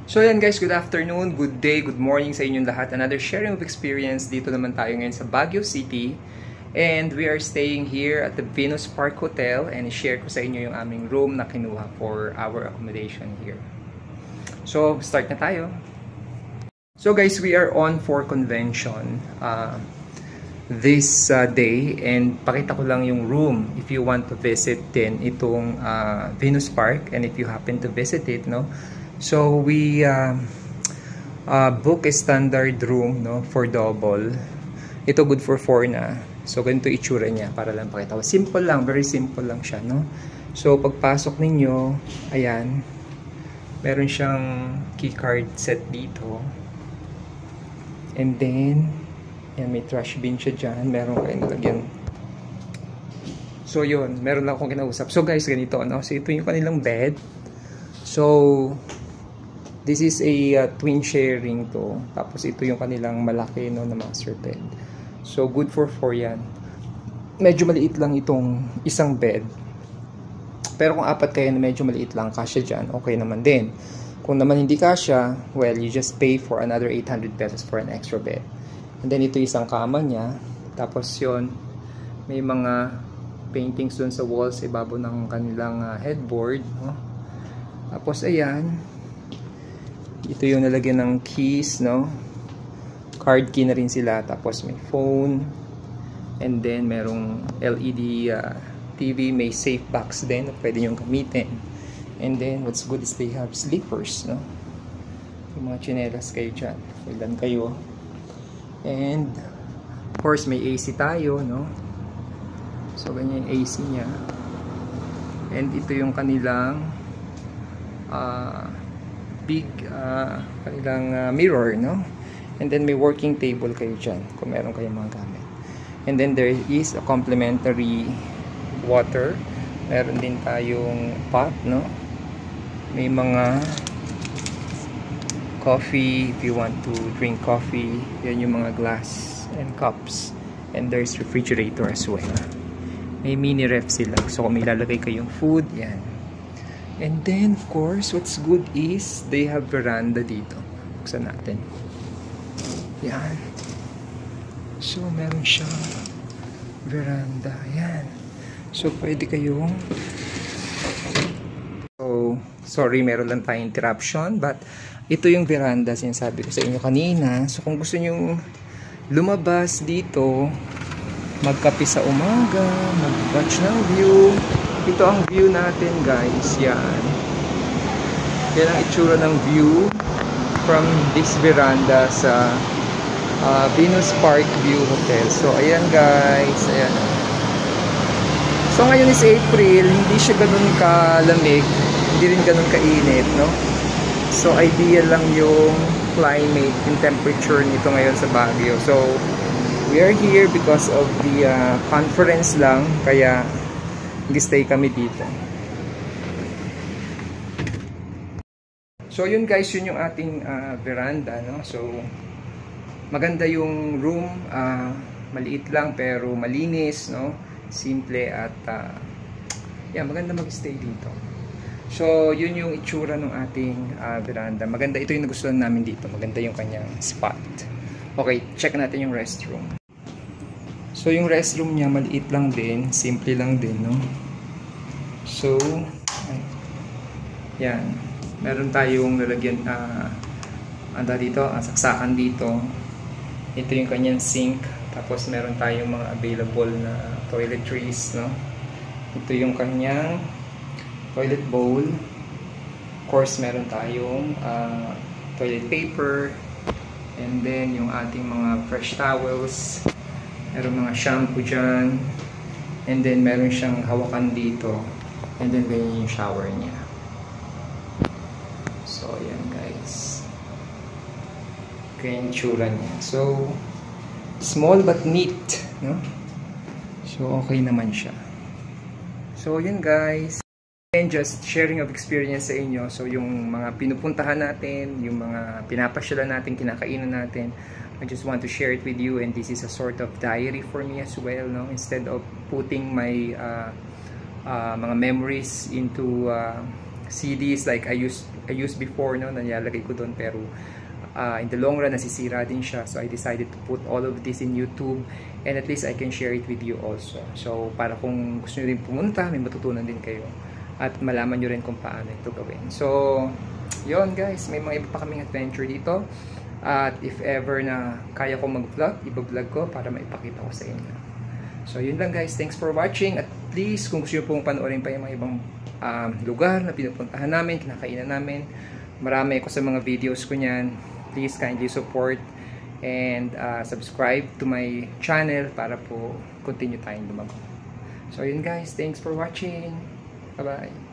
So yan guys, good afternoon, good day, good morning sa inyong lahat. Another sharing of experience. Dito naman tayo ngayon sa Baguio City. And we are staying here at the Venus Park Hotel. And share ko sa inyo yung aming room na kinuha for our accommodation here. So, start na tayo. So guys, we are on for convention this day. And pakita ko lang yung room if you want to visit din itong Venus Park. And if you happen to visit it, no? So we book a standard room, no, for double. Ito good for 4 na. So ganito itsura niya para lang pakita ko. Simple lang, very simple lang siya, no. So pagpasok ninyo, ayan, meron siyang key card set dito. And then yan, may trash bin siya dyan. Meron kayo nalagyan. So yun, meron lang akong kinausap. So guys, ganito, no. So ito yung kanilang bed. So this is a twin sharing to. Tapos ito yung kanilang malaki, no, na master bed. So good for 4 yan. Medyo maliit lang itong isang bed. Pero kung 4 kayo na medyo maliit lang, kasya dyan, okay naman din. Kung naman hindi kasya, well, you just pay for another 800 pesos for an extra bed. And then ito isang kama niya. Tapos yun, may mga paintings dun sa walls, ibabaw ng kanilang headboard, no? Tapos ayan, ito yung nalagyan ng keys, no? Card key na rin sila. Tapos may phone. And then merong LED TV. May safe box din na pwede nyo gamitin. And then what's good is they have sleepers, no? Yung mga chinelas kayo dyan. Ilan kayo. And of course may AC tayo, no? So ganyan yung AC nya. And ito yung kanilang big kanilang mirror, no? And then may working table kayo dyan kung meron kayong mga gamit. And then there is a complimentary water. Meron din tayong pot, no? May mga coffee if you want to drink coffee. Yan yung mga glass and cups. And there's refrigerator as well. May mini ref sila. So kung may lalagay kayong food, yan. And then, of course, what's good is they have veranda dito. Buksan natin. Yan. So, meron siyang veranda. Yan. So, pwede kayong... So, sorry, meron lang tayong interruption. But, ito yung veranda, sinasabi ko sa inyo kanina. So, kung gusto nyo lumabas dito, magkape sa umaga, mag-watch ng view. Ito ang view natin, guys. Yan. Yan ang itsura ng view from this veranda sa Venus Park View Hotel. So, ayan, guys. Ayan. So, ngayon is April. Hindi siya ganun kalamig. Hindi rin ganun kainit, no? So, ideal lang yung climate, yung temperature nito ngayon sa Baguio. So, we are here because of the conference lang. Kaya, nag-stay kami dito. So yun guys, yun yung ating veranda, no? So maganda yung room, maliit lang pero malinis, no? Simple at yeah, maganda mag-stay dito. So yun yung itsura ng ating veranda. Maganda, ito yung nagustuhan namin dito. Maganda yung kanyang spot. Okay, check natin yung restroom. So, yung restroom niya, maliit lang din. Simple lang din, no? So, yan. Meron tayong lalagyan, dito, saksakan dito. Ito yung kanyang sink. Tapos, meron tayong mga available na toiletries, no? Ito yung kanyang toilet bowl. Of course, meron tayong toilet paper. And then, yung ating mga fresh towels. Meron mga shampoo dyan. And then meron siyang hawakan dito. And then ganyan yung shower niya. So ayan guys. Ganyan yung tsura niya. So small but neat, no? So okay naman siya. So yun guys. And just sharing of experience sa inyo. So yung mga pinupuntahan natin, yung mga pinapasyalan natin, kinakainan natin, I just want to share it with you, and this is a sort of diary for me as well, no? Instead of putting my mga memories into CDs like I used before, no, nilalagay ko doon, pero in the long run nasisira din siya. So I decided to put all of this in YouTube, and at least I can share it with you also. So para kung gusto niyo din pumunta, may matutunan din kayo at malaman nyo rin kung paano ito gawin. So yon guys, may mga iba pa kaming adventure dito, at if ever na kaya ko mag-vlog, iba-vlog ko para maipakita ko sa inyo. So yun lang guys, thanks for watching. At please, kung gusto nyo pong panoorin pa yung mga ibang lugar na pinupuntahan namin, kinakainan namin, marami ako sa mga videos ko niyan. Please kindly support and subscribe to my channel para po continue tayong lumago. So yun guys, thanks for watching. Bye bye.